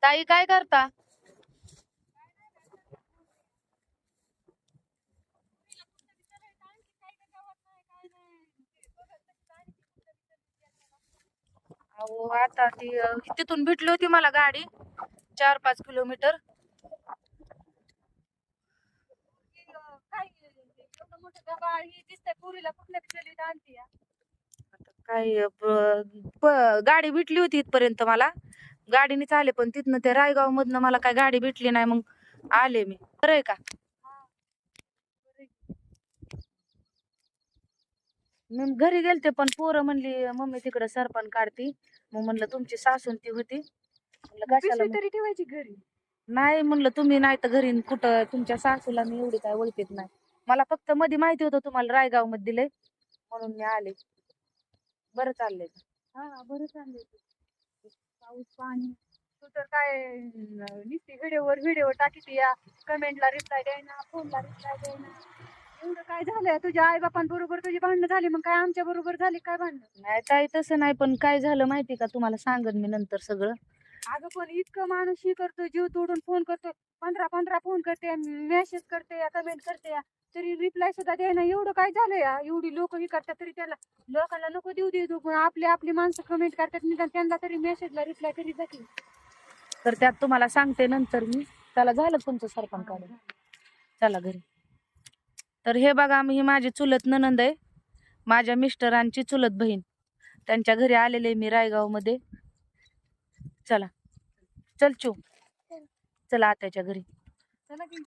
ताई काय करता? अहो आता ती तिथून भेटली होती मला गाडी 4-5 किलोमीटर. आता काय गाडी भेटली होती इथपर्यंत मला. गाडीनेच आले पण तिथनं ते रायगाव मधनं मला काय गाडी भेटली नाही मग आले मी. बरं आहे का? मग घरी गेलते पण पोरं म्हणली मम्मी तिकडे सरपण काढती. मग म्हणलं तुमची सासून ती होती. म्हणलं कशाला पिशवी तरी ठेवायची घरी. नाही म्हणलं तुम्ही नाही तर घरी कुठं तुमच्या सासूला मी एवढी काय ओळखीत नाही. मला फक्त मध्ये माहिती होतं तुम्हाला रायगाव मध्ये दिलंय म्हणून मी आले. बरं चाललंय. हा बरं चाललंय. पाऊस पाणी तू तर काय नुसती व्हिडिओ टाकीत या कमेंटला रिप्लाय द्यायना फोनला रिप्लाय द्यायना. एवढं काय झालंय? तुझ्या आई बापांबरोबर तुझी भांडणं झाली मग काय आमच्या बरोबर झाली काय भांडणं? नाही ताई तसं नाही पण काय झालं माहिती का तुम्हाला सांगन मी नंतर सगळं. अगं पण इतकं माणूस ही करतो जीव तोडून फोन करतो 15 फोन करते मेसेज करते कमेंट करते तरी रिप्लाय सुद्धा द्यायना. एवढं काय झालं या? एवढी लोक ही करतात तरी त्याला लोकांना नको देऊ दे पण आपली माणसं कमेंट करतात निदान त्यांना तरी मेसेजला रिप्लाय करी जाते. तर त्यात तुम्हाला सांगते नंतर मी. त्याला झालं तुमचं सरपण काढून. चला घरी. तर हे बघा ही माझी चुलत ननंद आहे. माझ्या मिस्टरांची चुलत बहीण. त्यांच्या घरी आलेले मी रायगाव मध्ये. चला चल चू चला आत्याच्या घरी. चला की